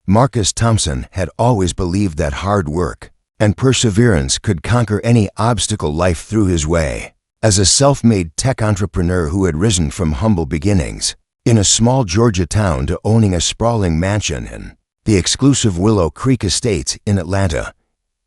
Marcus Thompson had always believed that hard work and perseverance could conquer any obstacle life threw his way. As a self-made tech entrepreneur who had risen from humble beginnings in a small Georgia town to owning a sprawling mansion in the exclusive Willow Creek Estates in Atlanta,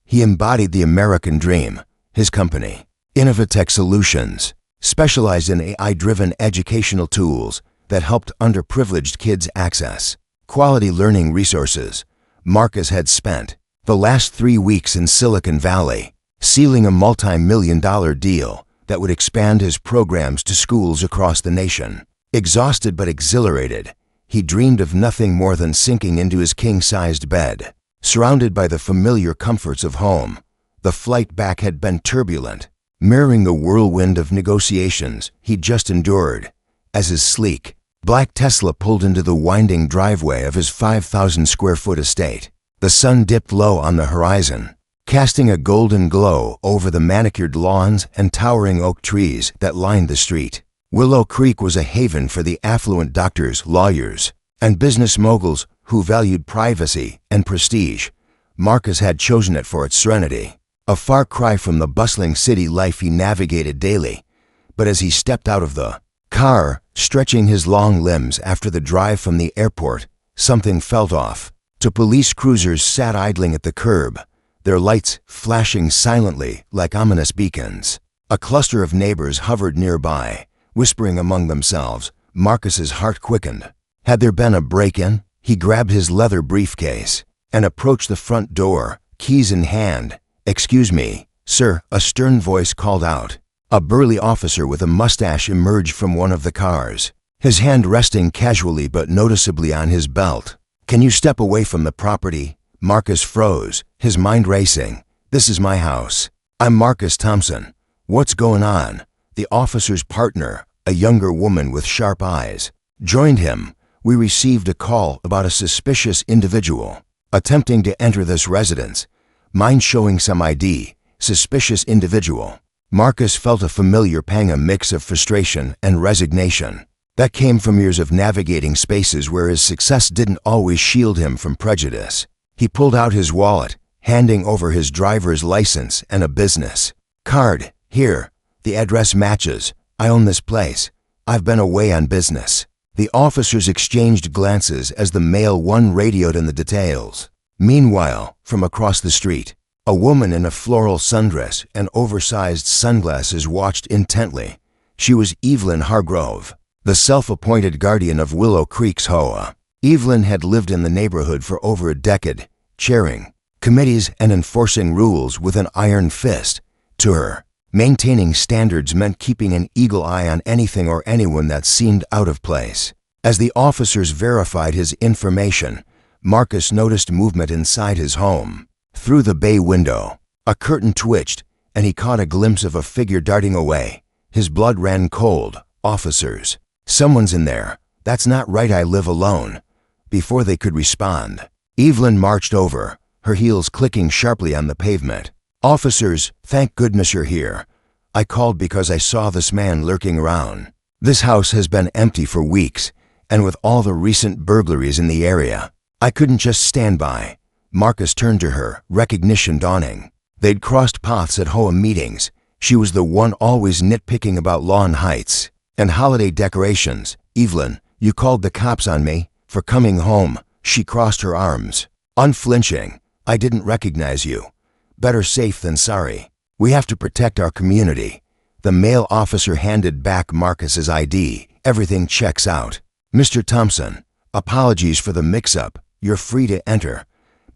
he embodied the American dream. His company, Innovatech Solutions, specialized in AI-driven educational tools that helped underprivileged kids access quality learning resources. Marcus had spent the last 3 weeks in Silicon Valley, sealing a multi-million-dollar deal that would expand his programs to schools across the nation. Exhausted but exhilarated, he dreamed of nothing more than sinking into his king-sized bed. Surrounded by the familiar comforts of home, the flight back had been turbulent, mirroring the whirlwind of negotiations he'd just endured. As his sleek, black Tesla pulled into the winding driveway of his 5,000-square-foot estate, the sun dipped low on the horizon, casting a golden glow over the manicured lawns and towering oak trees that lined the street. Willow Creek was a haven for the affluent doctors, lawyers, and business moguls who valued privacy and prestige. Marcus had chosen it for its serenity, a far cry from the bustling city life he navigated daily. But as he stepped out of the car, stretching his long limbs after the drive from the airport, something felt off. Two police cruisers sat idling at the curb, their lights flashing silently like ominous beacons. A cluster of neighbors hovered nearby, whispering among themselves. Marcus's heart quickened. Had there been a break-in? He grabbed his leather briefcase and approached the front door, keys in hand. "Excuse me, sir," a stern voice called out. A burly officer with a mustache emerged from one of the cars, his hand resting casually but noticeably on his belt. "Can you step away from the property?" Marcus froze, his mind racing. "This is my house. I'm Marcus Thompson. What's going on?" The officer's partner, a younger woman with sharp eyes, joined him. "We received a call about a suspicious individual attempting to enter this residence. Mind showing some ID? Suspicious individual." Marcus felt a familiar pang, a mix of frustration and resignation that came from years of navigating spaces where his success didn't always shield him from prejudice. He pulled out his wallet, handing over his driver's license and a business card. "Here, the address matches. I own this place. I've been away on business." The officers exchanged glances as the male one radioed in the details. Meanwhile, from across the street, a woman in a floral sundress and oversized sunglasses watched intently. She was Evelyn Hargrove, the self-appointed guardian of Willow Creek's HOA. Evelyn had lived in the neighborhood for over a decade, chairing committees and enforcing rules with an iron fist. To her, maintaining standards meant keeping an eagle eye on anything or anyone that seemed out of place. As the officers verified his information, Marcus noticed movement inside his home. Through the bay window, a curtain twitched, and he caught a glimpse of a figure darting away. His blood ran cold. "Officers, someone's in there. That's not right. I live alone." Before they could respond, Evelyn marched over, her heels clicking sharply on the pavement. "Officers, thank goodness you're here. I called because I saw this man lurking around. This house has been empty for weeks, and with all the recent burglaries in the area, I couldn't just stand by." Marcus turned to her, recognition dawning. They'd crossed paths at HOA meetings. She was the one always nitpicking about lawn heights and holiday decorations. "Evelyn, you called the cops on me for coming home." She crossed her arms, unflinching. "I didn't recognize you. Better safe than sorry. We have to protect our community." The male officer handed back Marcus's ID. "Everything checks out. Mr. Thompson, apologies for the mix-up. You're free to enter."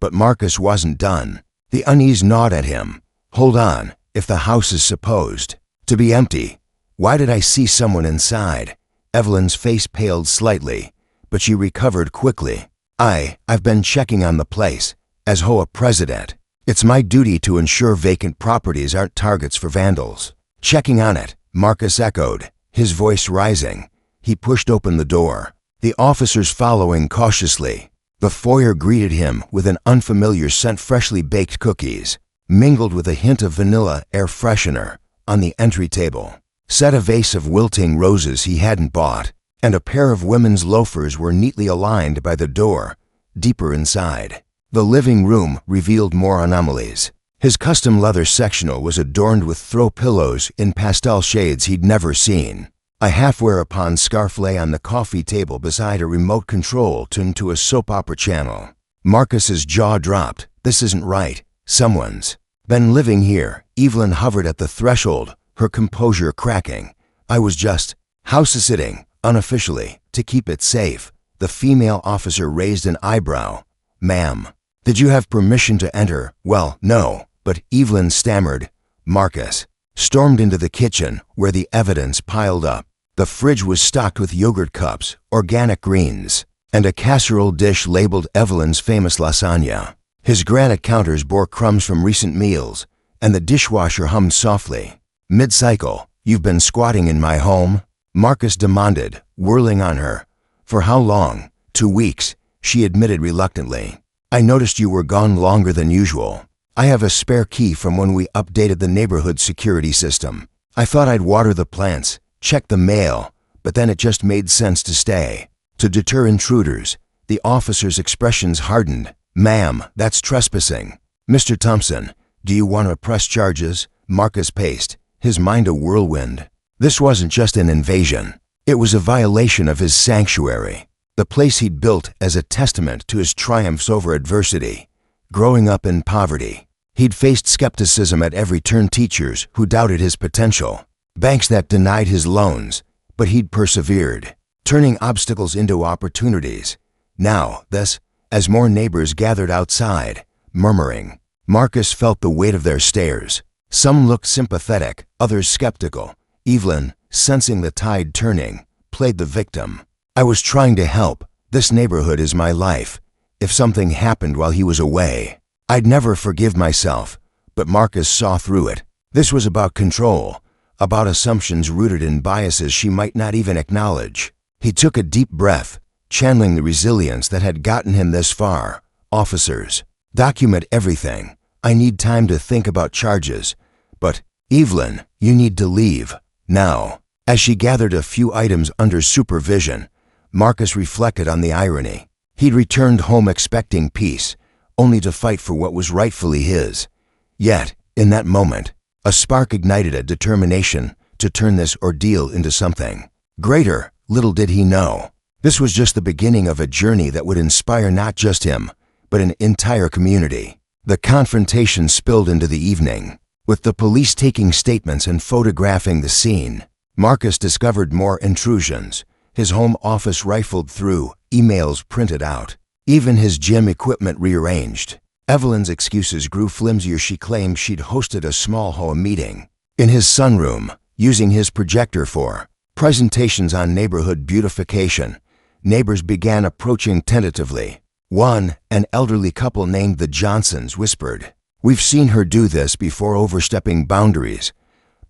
But Marcus wasn't done. The unease gnawed at him. "Hold on. If the house is supposed to be empty, why did I see someone inside?" Evelyn's face paled slightly, but she recovered quickly. I've been checking on the place. As HOA president, it's my duty to ensure vacant properties aren't targets for vandals." "Checking on it," Marcus echoed, his voice rising. He pushed open the door, the officers following cautiously. The foyer greeted him with an unfamiliar scent, freshly baked cookies, mingled with a hint of vanilla air freshener. On the entry table sat a vase of wilting roses he hadn't bought, and a pair of women's loafers were neatly aligned by the door. deeper inside. The living room revealed more anomalies. His custom leather sectional was adorned with throw pillows in pastel shades he'd never seen. A half-wear-upon scarf lay on the coffee table beside a remote control tuned to a soap opera channel. Marcus's jaw dropped. This isn't right. Someone's been living here. Evelyn hovered at the threshold, her composure cracking. I was just house-sitting, unofficially, to keep it safe. The female officer raised an eyebrow. Ma'am, did you have permission to enter? Well, no, but Evelyn stammered. Marcus stormed into the kitchen, where the evidence piled up. The fridge was stocked with yogurt cups, organic greens, and a casserole dish labeled Evelyn's famous lasagna. His granite counters bore crumbs from recent meals, and the dishwasher hummed softly. Mid-cycle, you've been squatting in my home? Marcus demanded, whirling on her. For how long? 2 weeks, she admitted reluctantly. I noticed you were gone longer than usual. I have a spare key from when we updated the neighborhood security system. I thought I'd water the plants, check the mail, but then it just made sense to stay. To deter intruders, the officer's expressions hardened. Ma'am, that's trespassing. Mr. Thompson, do you want to press charges? Marcus paced, his mind a whirlwind. This wasn't just an invasion. It was a violation of his sanctuary, the place he'd built as a testament to his triumphs over adversity. Growing up in poverty, he'd faced skepticism at every turn, teachers who doubted his potential, banks that denied his loans, but he'd persevered, turning obstacles into opportunities. Now, as more neighbors gathered outside, murmuring, Marcus felt the weight of their stares. Some looked sympathetic, others skeptical. Evelyn, sensing the tide turning, played the victim. I was trying to help. This neighborhood is my life. If something happened while he was away, I'd never forgive myself. But Marcus saw through it. This was about control, about assumptions rooted in biases she might not even acknowledge. He took a deep breath, channeling the resilience that had gotten him this far. Officers, document everything. I need time to think about charges. But, Evelyn, you need to leave. Now. As she gathered a few items under supervision, Marcus reflected on the irony. He'd returned home expecting peace, only to fight for what was rightfully his. Yet, in that moment, a spark ignited a determination to turn this ordeal into something greater. Little did he know, this was just the beginning of a journey that would inspire not just him, but an entire community. The confrontation spilled into the evening, with the police taking statements and photographing the scene. Marcus discovered more intrusions, his home office rifled through, emails printed out, even his gym equipment rearranged. Evelyn's excuses grew flimsier. She claimed she'd hosted a small home meeting in his sunroom, using his projector for presentations on neighborhood beautification. Neighbors began approaching tentatively. One, an elderly couple named the Johnsons, whispered, "We've seen her do this before, overstepping boundaries,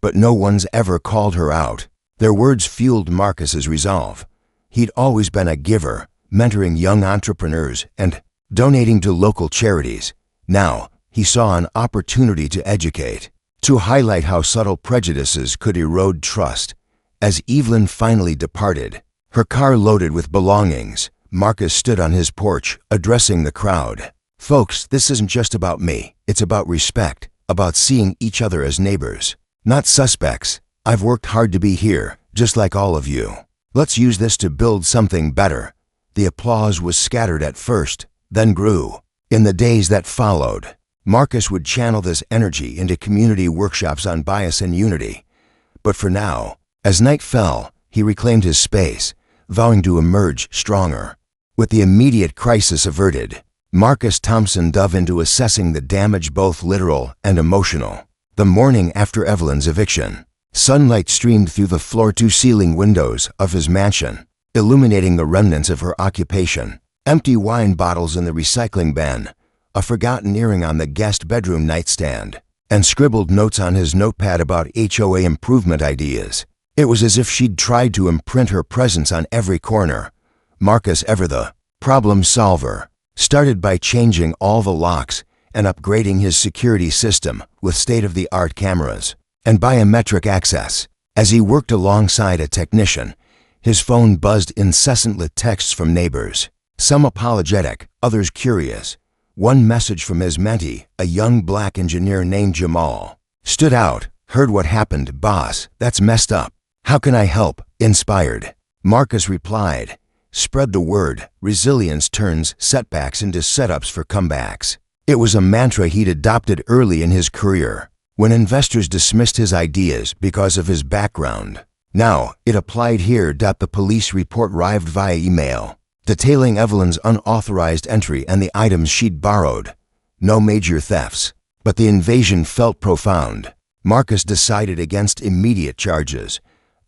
but no one's ever called her out." Their words fueled Marcus's resolve. He'd always been a giver, mentoring young entrepreneurs and donating to local charities. Now, he saw an opportunity to educate, to highlight how subtle prejudices could erode trust. As Evelyn finally departed, her car loaded with belongings, Marcus stood on his porch, addressing the crowd. "Folks, this isn't just about me. It's about respect, about seeing each other as neighbors, not suspects. I've worked hard to be here, just like all of you. Let's use this to build something better." The applause was scattered at first, then grew. In the days that followed, Marcus would channel this energy into community workshops on bias and unity. But for now, as night fell, he reclaimed his space, vowing to emerge stronger. With the immediate crisis averted, Marcus Thompson dove into assessing the damage, both literal and emotional. The morning after Evelyn's eviction, sunlight streamed through the floor-to-ceiling windows of his mansion, illuminating the remnants of her occupation. Empty wine bottles in the recycling bin, a forgotten earring on the guest bedroom nightstand, and scribbled notes on his notepad about HOA improvement ideas. It was as if she'd tried to imprint her presence on every corner. Marcus, ever the problem solver, started by changing all the locks and upgrading his security system with state-of-the-art cameras and biometric access. As he worked alongside a technician, his phone buzzed incessant with texts from neighbors. some apologetic, others curious. One message from his mentee, a young black engineer named Jamal, stood out. Heard what happened, boss. That's messed up. How can I help? Inspired. Marcus replied, spread the word. Resilience turns setbacks into setups for comebacks. It was a mantra he'd adopted early in his career, when investors dismissed his ideas because of his background. Now, it applied here. The police report arrived via email, detailing Evelyn's unauthorized entry and the items she'd borrowed. No major thefts, but the invasion felt profound. Marcus decided against immediate charges,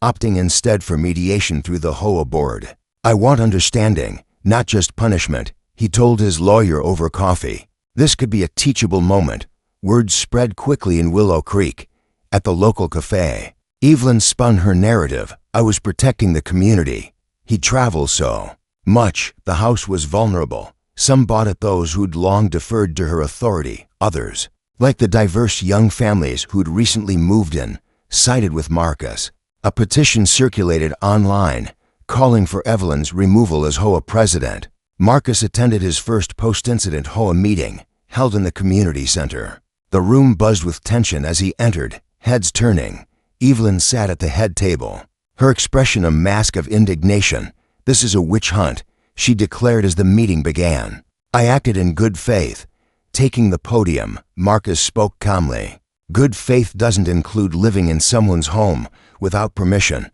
opting instead for mediation through the HOA board. I want understanding, not just punishment, he told his lawyer over coffee. This could be a teachable moment. Word spread quickly in Willow Creek. At the local cafe, Evelyn spun her narrative. I was protecting the community. He traveled so much. The house was vulnerable. Some bought it, those who'd long deferred to her authority. Others, like the diverse young families who'd recently moved in, sided with Marcus. A petition circulated online, calling for Evelyn's removal as HOA president. Marcus attended his first post-incident HOA meeting, held in the community center. The room buzzed with tension as he entered, heads turning. Evelyn sat at the head table, her expression a mask of indignation. This is a witch hunt, she declared as the meeting began. I acted in good faith. Taking the podium, Marcus spoke calmly. Good faith doesn't include living in someone's home without permission.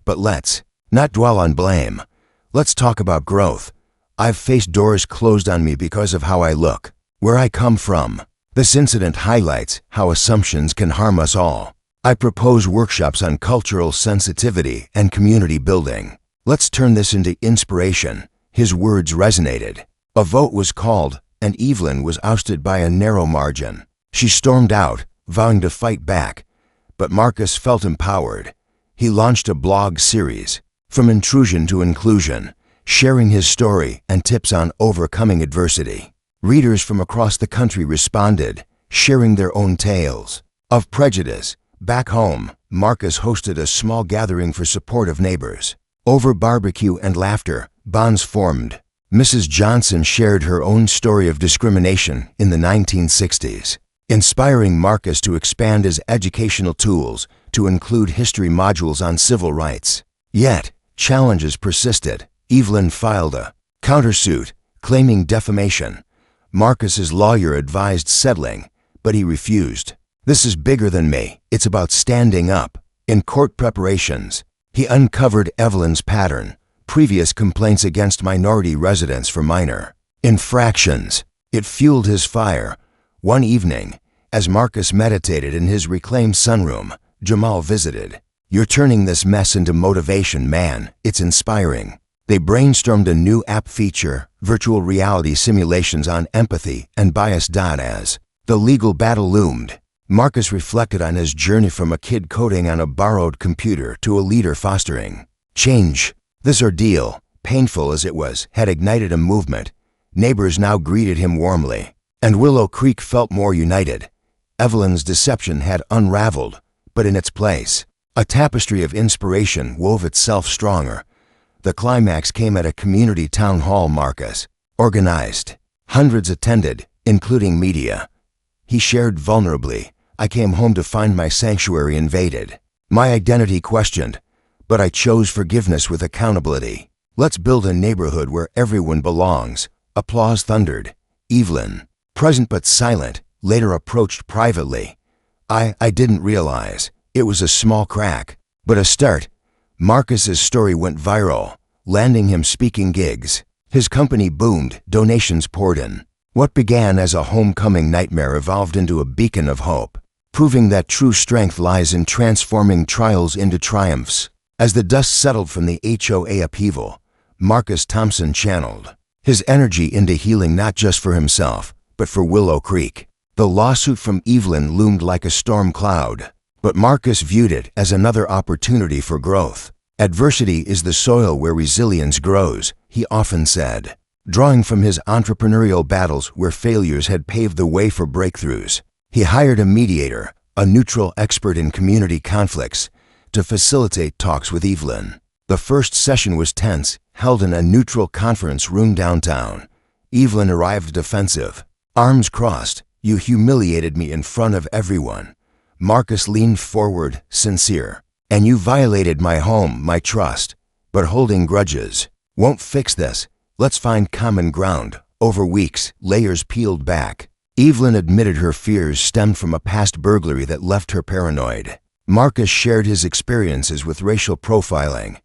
But let's not dwell on blame. Let's talk about growth. I've faced doors closed on me because of how I look, where I come from. This incident highlights how assumptions can harm us all. I propose workshops on cultural sensitivity and community building. Let's turn this into inspiration. His words resonated. A vote was called, and Evelyn was ousted by a narrow margin. She stormed out, vowing to fight back. But Marcus felt empowered. He launched a blog series, From Intrusion to Inclusion, sharing his story and tips on overcoming adversity. Readers from across the country responded, sharing their own tales of prejudice. Back home, Marcus hosted a small gathering for supportive neighbors. Over barbecue and laughter, bonds formed. Mrs. Johnson shared her own story of discrimination in the 1960s, inspiring Marcus to expand his educational tools to include history modules on civil rights. Yet, challenges persisted. Evelyn filed a countersuit, claiming defamation. Marcus's lawyer advised settling, but he refused. This is bigger than me. It's about standing up. In court preparations, he uncovered Evelyn's pattern, previous complaints against minority residents for minor infractions. It fueled his fire. One evening, as Marcus meditated in his reclaimed sunroom, Jamal visited. You're turning this mess into motivation, man. It's inspiring. They brainstormed a new app feature, virtual reality simulations on empathy and bias. As the legal battle loomed, Marcus reflected on his journey from a kid coding on a borrowed computer to a leader fostering change. This ordeal, painful as it was, had ignited a movement. Neighbors now greeted him warmly, and Willow Creek felt more united. Evelyn's deception had unraveled, but in its place, a tapestry of inspiration wove itself stronger. The climax came at a community town hall Marcus organized. Hundreds attended, including media. He shared vulnerably, I came home to find my sanctuary invaded, my identity questioned, but I chose forgiveness with accountability. Let's build a neighborhood where everyone belongs. Applause thundered. Evelyn, present but silent, later approached privately. I didn't realize. It was a small crack, but a start. Marcus's story went viral, landing him speaking gigs. His company boomed, donations poured in. What began as a homecoming nightmare evolved into a beacon of hope, proving that true strength lies in transforming trials into triumphs. As the dust settled from the HOA upheaval, Marcus Thompson channeled his energy into healing not just for himself, but for Willow Creek. The lawsuit from Evelyn loomed like a storm cloud, but Marcus viewed it as another opportunity for growth. Adversity is the soil where resilience grows, he often said, drawing from his entrepreneurial battles where failures had paved the way for breakthroughs. He hired a mediator, a neutral expert in community conflicts, to facilitate talks with Evelyn. The first session was tense, held in a neutral conference room downtown. Evelyn arrived defensive. Arms crossed. "You humiliated me in front of everyone." Marcus leaned forward, sincere. "And you violated my home, my trust. But holding grudges won't fix this. Let's find common ground." Over weeks, layers peeled back. Evelyn admitted her fears stemmed from a past burglary that left her paranoid. Marcus shared his experiences with racial profiling,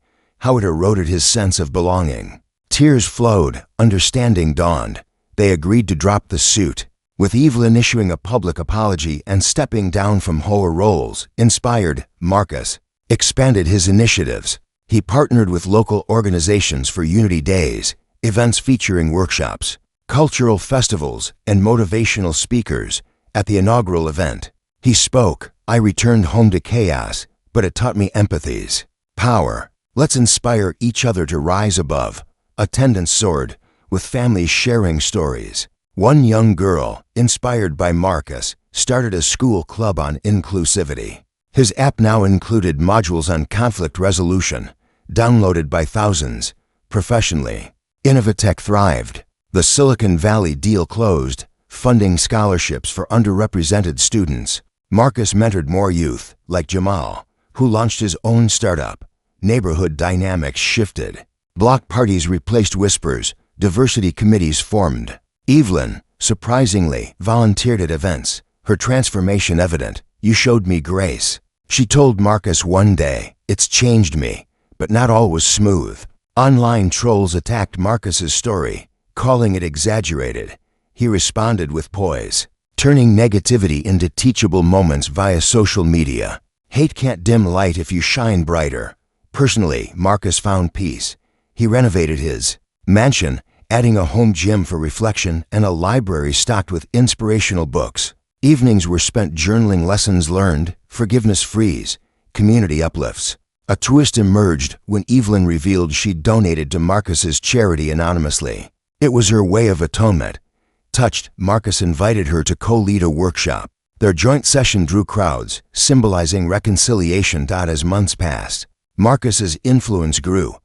how it eroded his sense of belonging. Tears flowed, understanding dawned. They agreed to drop the suit, with Evelyn issuing a public apology and stepping down from her roles. Inspired, Marcus expanded his initiatives. He partnered with local organizations for Unity Days, events featuring workshops, cultural festivals, and motivational speakers. At the inaugural event, he spoke, "I returned home to chaos, but it taught me empathy's power. Let's inspire each other to rise above." Attendance soared, with families sharing stories. One young girl, inspired by Marcus, started a school club on inclusivity. His app now included modules on conflict resolution, downloaded by thousands. Professionally, Innovatech thrived. The Silicon Valley deal closed, funding scholarships for underrepresented students. Marcus mentored more youth, like Jamal, who launched his own startup. Neighborhood dynamics shifted. Block parties replaced whispers. Diversity committees formed. Evelyn, surprisingly, volunteered at events, her transformation evident. "You showed me grace," she told Marcus one day. "It's changed me." But not all was smooth. Online trolls attacked Marcus's story, calling it exaggerated. He responded with poise, turning negativity into teachable moments via social media. Hate can't dim light if you shine brighter. Personally, Marcus found peace. He renovated his mansion, adding a home gym for reflection and a library stocked with inspirational books. Evenings were spent journaling lessons learned, forgiveness frees, community uplifts. A twist emerged when Evelyn revealed she'd donated to Marcus's charity anonymously. It was her way of atonement. Touched, Marcus invited her to co-lead a workshop. Their joint session drew crowds, symbolizing reconciliation. As months passed, Marcus's influence grew.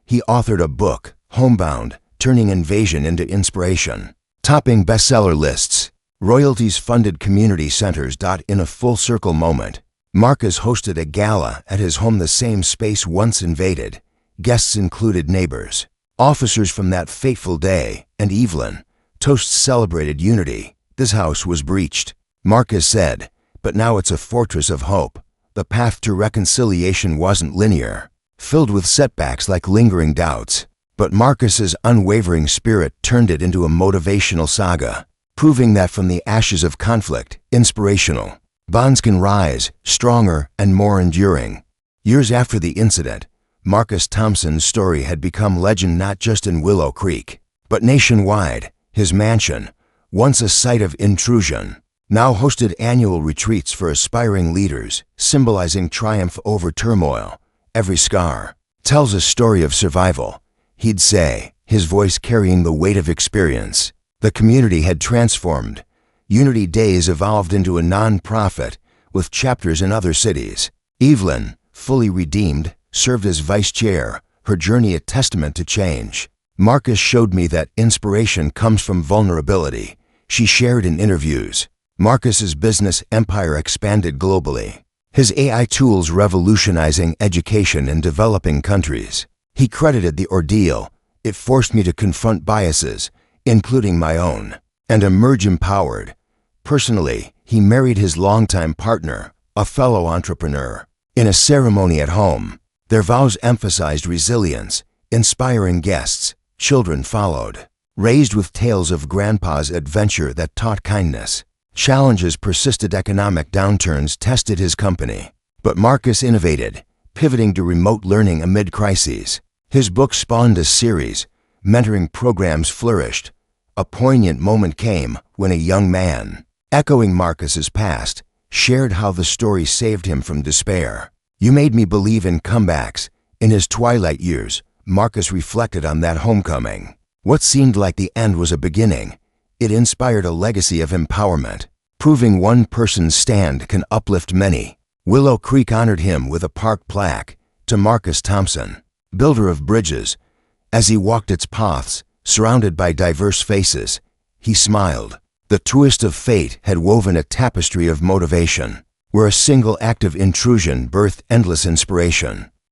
He authored a book, Homebound, turning invasion into inspiration, topping bestseller lists. Royalties funded community centers. In a full-circle moment, Marcus hosted a gala at his home, the same space once invaded. Guests included neighbors, officers from that fateful day, and Evelyn. Toasts celebrated unity. "This house was breached," Marcus said, "but now it's a fortress of hope." The path to reconciliation wasn't linear, filled with setbacks like lingering doubts. But Marcus's unwavering spirit turned it into a motivational saga, proving that from the ashes of conflict, inspirational bonds can rise, stronger and more enduring. Years after the incident, Marcus Thompson's story had become legend not just in Willow Creek, but nationwide. His mansion, once a site of intrusion, now hosted annual retreats for aspiring leaders, symbolizing triumph over turmoil. "Every scar tells a story of survival," he'd say, his voice carrying the weight of experience. The community had transformed. Unity Days evolved into a non-profit, with chapters in other cities. Evelyn, fully redeemed, served as vice chair, her journey a testament to change. "Marcus showed me that inspiration comes from vulnerability," she shared in interviews. Marcus's business empire expanded globally, his AI tools revolutionizing education in developing countries. He credited the ordeal. "It forced me to confront biases, including my own, and emerge empowered." Personally, he married his longtime partner, a fellow entrepreneur, in a ceremony at home. Their vows emphasized resilience, inspiring guests. Children followed, raised with tales of grandpa's adventure that taught kindness. Challenges persisted. Economic downturns tested his company, but Marcus innovated, pivoting to remote learning amid crises. His book spawned a series. Mentoring programs flourished. A poignant moment came when a young man, echoing Marcus's past, shared how the story saved him from despair. "You made me believe in comebacks." In his twilight years, Marcus reflected on that homecoming. What seemed like the end was a beginning. It inspired a legacy of empowerment, proving one person's stand can uplift many. Willow Creek honored him with a park plaque. To Marcus Thompson, builder of bridges. As he walked its paths, surrounded by diverse faces, he smiled. The twist of fate had woven a tapestry of motivation, where a single act of intrusion birthed endless inspiration.